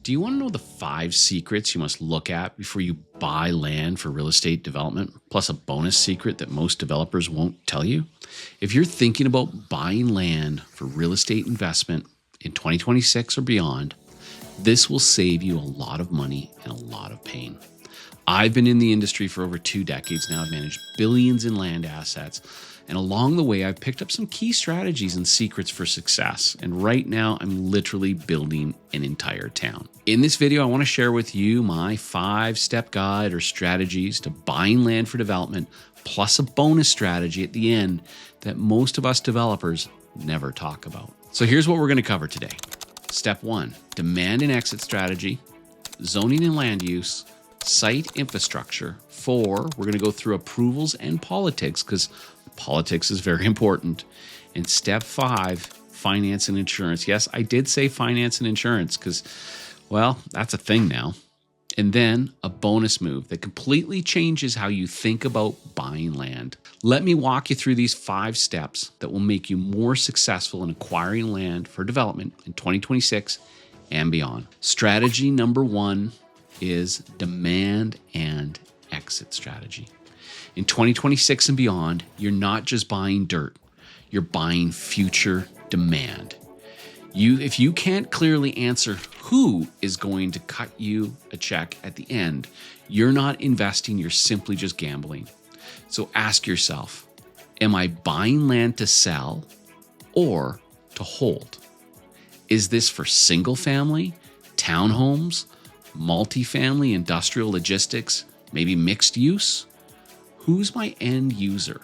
Do you want to know the 5 secrets you must look at before you buy land for real estate development, plus a bonus secret that most developers won't tell you? If you're thinking about buying land for real estate investment in 2026 or beyond, this will save you a lot of money and a lot of pain. I've been in the industry for over 2 decades now. I've managed billions in land assets. And along the way, I've picked up some key strategies and secrets for success. And right now, I'm literally building an entire town. In this video, I want to share with you my 5-step guide or strategies to buying land for development, plus a bonus strategy at the end that most of us developers never talk about. So here's what we're going to cover today. Step 1, demand and exit strategy, zoning and land use, site infrastructure. 4, we're going to go through approvals and politics because politics is very important. And step 5, finance and insurance. Yes, I did say finance and insurance because, well, that's a thing now. And then a bonus move that completely changes how you think about buying land. Let me walk you through these 5 steps that will make you more successful in acquiring land for development in 2026 and beyond. Strategy number 1 is demand and exit strategy. In 2026 and beyond, you're not just buying dirt, you're buying future demand. If you can't clearly answer who is going to cut you a check at the end, you're not investing, you're simply just gambling. So ask yourself, am I buying land to sell or to hold? Is this for single family, townhomes, multifamily, industrial logistics, maybe mixed use? Who's my end user?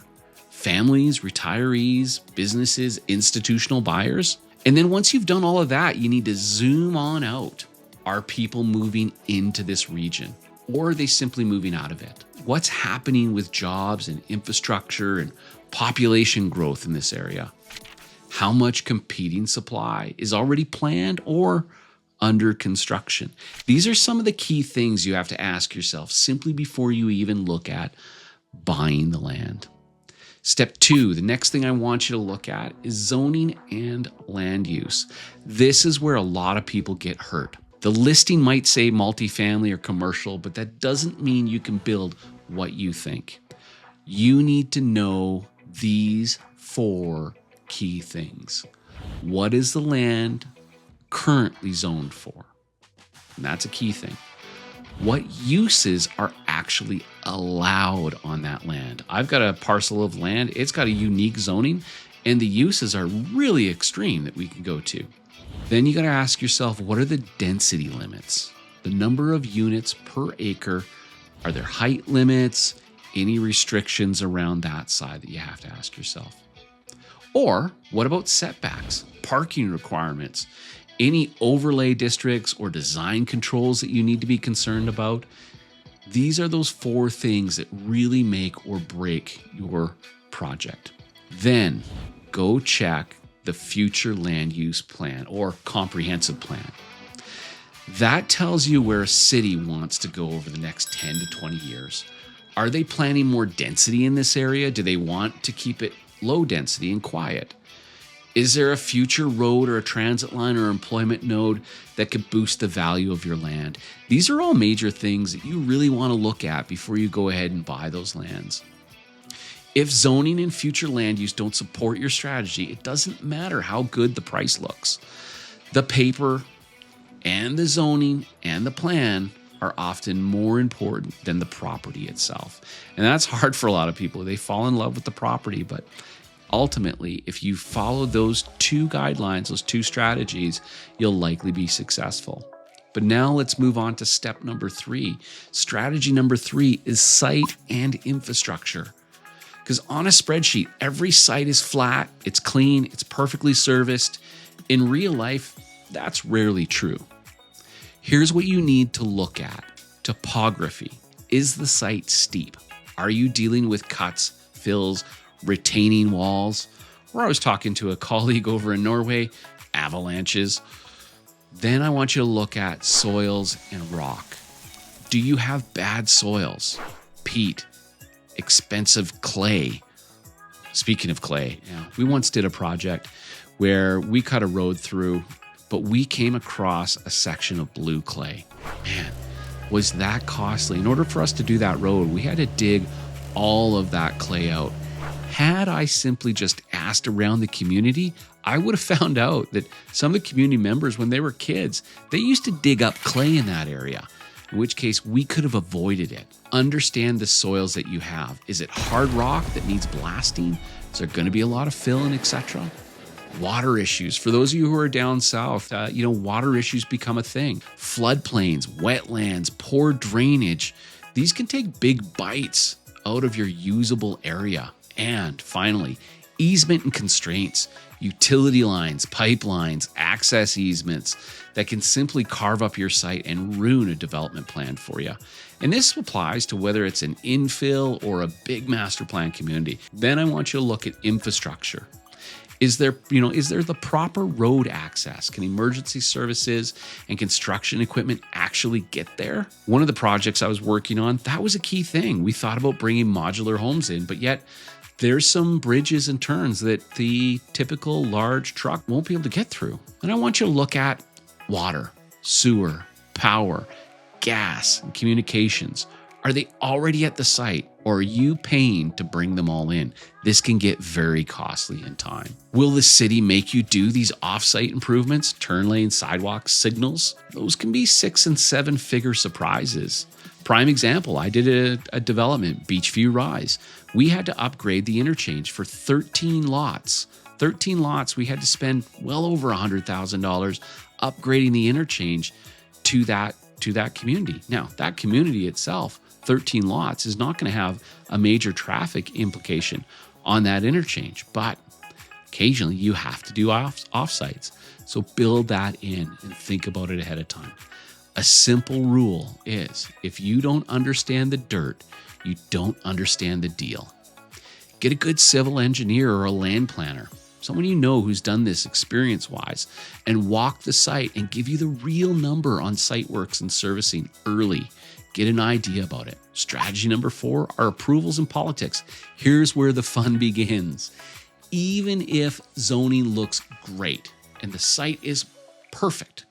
Families, retirees, businesses, institutional buyers? And then once you've done all of that, you need to zoom on out. Are people moving into this region, or are they simply moving out of it? What's happening with jobs and infrastructure and population growth in this area? How much competing supply is already planned or under construction? These are some of the key things you have to ask yourself simply before you even look at buying the land. Step 2, the next thing I want you to look at is zoning and land use. This is where a lot of people get hurt. The listing might say multifamily or commercial, but that doesn't mean you can build what you think. You need to know these 4 key things. What is the land currently zoned for? And that's a key thing. What uses are actually allowed on that land? I've got a parcel of land. It's got a unique zoning, and the uses are really extreme that we can go to. Then you got to ask yourself, what are the density limits? The number of units per acre. Are there height limits? Any restrictions around that side that you have to ask yourself? Or what about setbacks, parking requirements? Any overlay districts or design controls that you need to be concerned about? These are those 4 things that really make or break your project. Then go check the future land use plan or comprehensive plan. That tells you where a city wants to go over the next 10 to 20 years. Are they planning more density in this area? Do they want to keep it low density and quiet? Is there a future road or a transit line or employment node that could boost the value of your land? These are all major things that you really want to look at before you go ahead and buy those lands. If zoning and future land use don't support your strategy, it doesn't matter how good the price looks. The paper and the zoning and the plan are often more important than the property itself. And that's hard for a lot of people. They fall in love with the property, but ultimately, if you follow those 2 guidelines, those 2 strategies, you'll likely be successful. But now let's move on to step number 3. Strategy number 3 is site and infrastructure. Because on a spreadsheet, every site is flat, it's clean, it's perfectly serviced. In real life, that's rarely true. Here's what you need to look at. Topography. Is the site steep? Are you dealing with cuts, fills, retaining walls? Or I was talking to a colleague over in Norway, avalanches. Then I want you to look at soils and rock. Do you have bad soils? Peat, expensive clay. Speaking of clay, we once did a project where we cut a road through but we came across a section of blue clay. Man, was that costly. In order for us to do that road, we had to dig all of that clay out. Had I simply just asked around the community, I would have found out that some of the community members, when they were kids, they used to dig up clay in that area, in which case we could have avoided it. Understand the soils that you have. Is it hard rock that needs blasting? Is there going to be a lot of filling, etc.? Water issues. For those of you who are down south, water issues become a thing. Floodplains, wetlands, poor drainage. These can take big bites out of your usable area. And finally, easement and constraints. Utility lines, pipelines, access easements that can simply carve up your site and ruin a development plan for you. And this applies to whether it's an infill or a big master plan community. Then I want you to look at infrastructure. Is there the proper road access? Can emergency services and construction equipment actually get there? One of the projects I was working on, that was a key thing. We thought about bringing modular homes in, but yet there's some bridges and turns that the typical large truck won't be able to get through. And I want you to look at water, sewer, power, gas, and communications. Are they already at the site, or are you paying to bring them all in? This can get very costly in time. Will the city make you do these off-site improvements, turn lanes, sidewalks, signals? Those can be 6- and 7-figure surprises. Prime example, I did a development, Beachview Rise. We had to upgrade the interchange for 13 lots. 13 lots, we had to spend well over $100,000 upgrading the interchange to that community. Now, that community itself, 13 lots, is not going to have a major traffic implication on that interchange, but occasionally you have to do offsites. So build that in and think about it ahead of time. A simple rule is, if you don't understand the dirt, you don't understand the deal. Get a good civil engineer or a land planner, someone you know who's done this experience-wise, and walk the site and give you the real number on site works and servicing early. Get an idea about it. Strategy number 4 are approvals and politics. Here's where the fun begins. Even if zoning looks great and the site is perfect,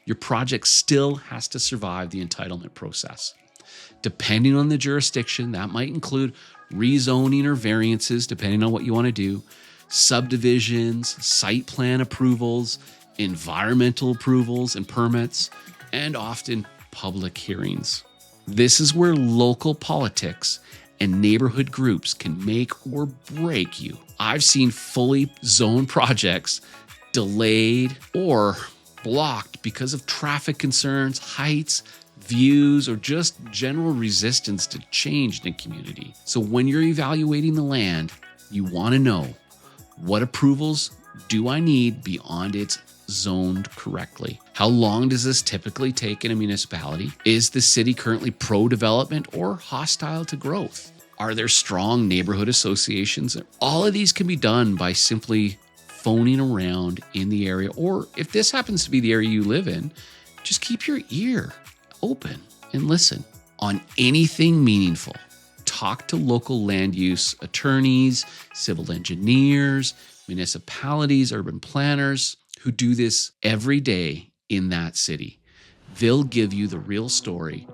your project still has to survive the entitlement process. Depending on the jurisdiction, that might include rezoning or variances, depending on what you want to do, subdivisions, site plan approvals, environmental approvals and permits, and often public hearings. This is where local politics and neighborhood groups can make or break you. I've seen fully zoned projects delayed or blocked because of traffic concerns, heights, views, or just general resistance to change in a community. So when you're evaluating the land, you want to know, what approvals do I need beyond it's zoned correctly? How long does this typically take in a municipality? Is the city currently pro-development or hostile to growth? Are there strong neighborhood associations? All of these can be done by simply phoning around in the area, or if this happens to be the area you live in, just keep your ear open and listen. On anything meaningful, talk to local land use attorneys, civil engineers, municipalities, urban planners who do this every day in that city. They'll give you the real story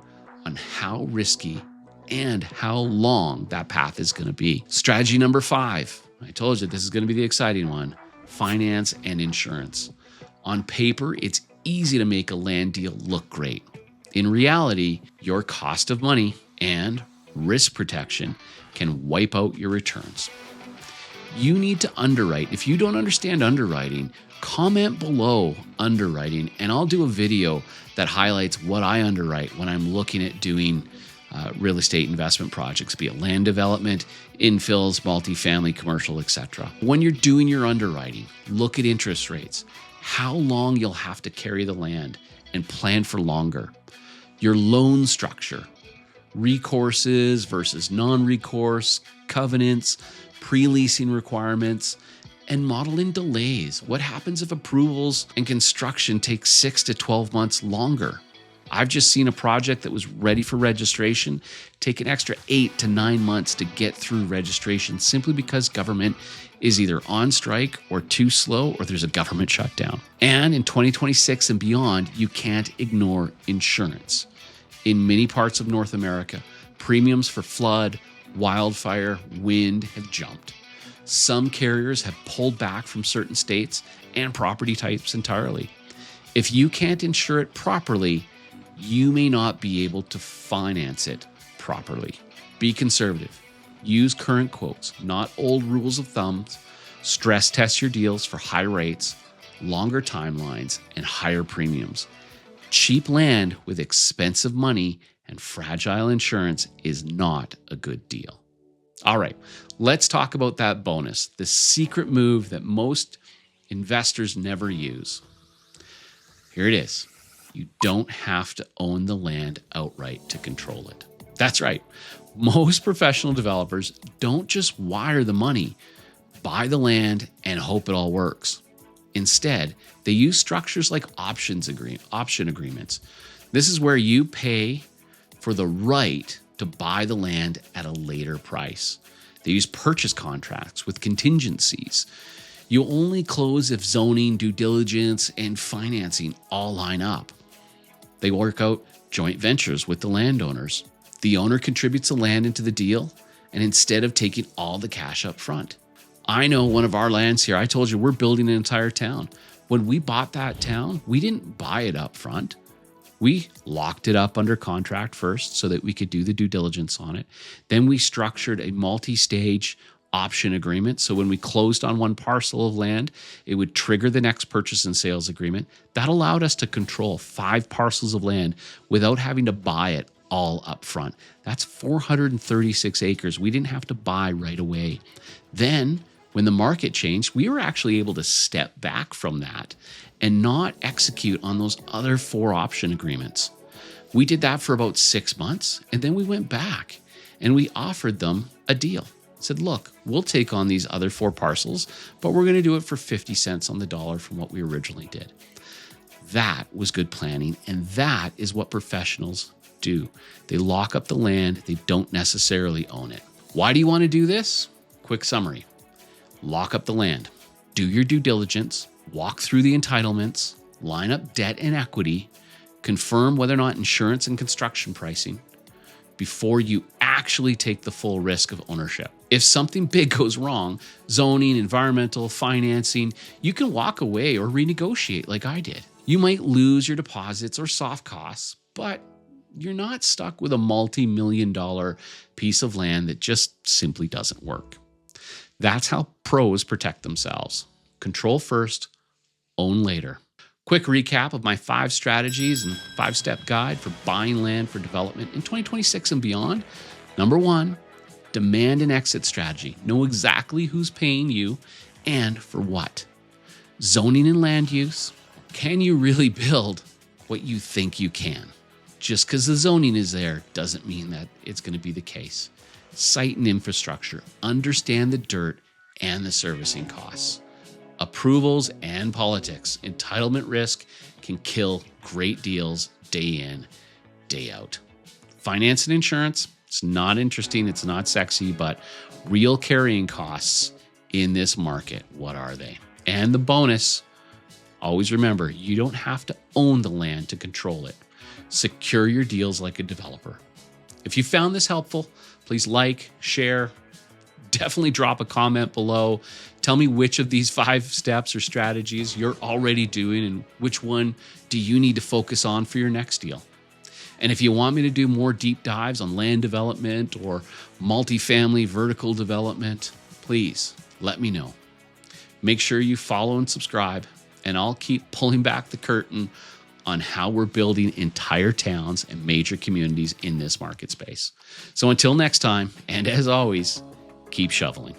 on how risky and how long that path is going to be. Strategy number 5. I told you this is going to be the exciting one. Finance and insurance. On paper, it's easy to make a land deal look great. In reality, your cost of money and risk protection can wipe out your returns. You need to underwrite. If you don't understand underwriting, comment below underwriting, and I'll do a video that highlights what I underwrite when I'm looking at doing real estate investment projects, be it land development, infills, multifamily, commercial, etc. When you're doing your underwriting, look at interest rates, how long you'll have to carry the land, and plan for longer. Your loan structure, recourses versus non-recourse, covenants, pre-leasing requirements, and model in delays. What happens if approvals and construction take 6 to 12 months longer? I've just seen a project that was ready for registration take an extra 8 to 9 months to get through registration simply because government is either on strike or too slow or there's a government shutdown. And in 2026 and beyond, you can't ignore insurance. In many parts of North America, premiums for flood, wildfire, wind have jumped. Some carriers have pulled back from certain states and property types entirely. If you can't insure it properly, you may not be able to finance it properly. Be conservative. Use current quotes, not old rules of thumb. Stress test your deals for high rates, longer timelines, and higher premiums. Cheap land with expensive money and fragile insurance is not a good deal. All right, let's talk about that bonus, the secret move that most investors never use. Here it is. You don't have to own the land outright to control it. That's right. Most professional developers don't just wire the money, buy the land, and hope it all works. Instead, they use structures like option agreements. This is where you pay for the right to buy the land at a later price. They use purchase contracts with contingencies. You only close if zoning, due diligence, and financing all line up. They work out joint ventures with the landowners. The owner contributes the land into the deal, and instead of taking all the cash up front. I know one of our lands here, I told you we're building an entire town. When we bought that town, we didn't buy it up front. We locked it up under contract first so that we could do the due diligence on it. Then we structured a multi-stage option agreement. So when we closed on one parcel of land, it would trigger the next purchase and sales agreement. That allowed us to control 5 parcels of land without having to buy it all up front. That's 436 acres. We didn't have to buy right away. Then when the market changed, we were actually able to step back from that and not execute on those other 4 option agreements. We did that for about 6 months, and then we went back and we offered them a deal. Said, look, we'll take on these other 4 parcels, but we're going to do it for 50 cents on the dollar from what we originally did. That was good planning, and that is what professionals do. They lock up the land. They don't necessarily own it. Why do you want to do this? Quick summary. Lock up the land. Do your due diligence. Walk through the entitlements. Line up debt and equity. Confirm whether or not insurance and construction pricing before you actually take the full risk of ownership. If something big goes wrong, zoning, environmental, financing, you can walk away or renegotiate like I did. You might lose your deposits or soft costs, but you're not stuck with a multi-million-dollar piece of land that just simply doesn't work. That's how pros protect themselves. Control first, own later. Quick recap of my 5 strategies and 5-step guide for buying land for development in 2026 and beyond. Number 1, demand an exit strategy. Know exactly who's paying you and for what. Zoning and land use. Can you really build what you think you can? Just because the zoning is there doesn't mean that it's going to be the case. Site and infrastructure. Understand the dirt and the servicing costs. Approvals and politics. Entitlement risk can kill great deals day in, day out. Finance and insurance. It's not interesting. It's not sexy, but real carrying costs in this market. What are they? And the bonus, always remember, you don't have to own the land to control it. Secure your deals like a developer. If you found this helpful, please like, share, definitely drop a comment below. Tell me which of these 5 steps or strategies you're already doing and which one do you need to focus on for your next deal. And if you want me to do more deep dives on land development or multifamily vertical development, please let me know. Make sure you follow and subscribe, and I'll keep pulling back the curtain on how we're building entire towns and major communities in this market space. So until next time, and as always, keep shoveling.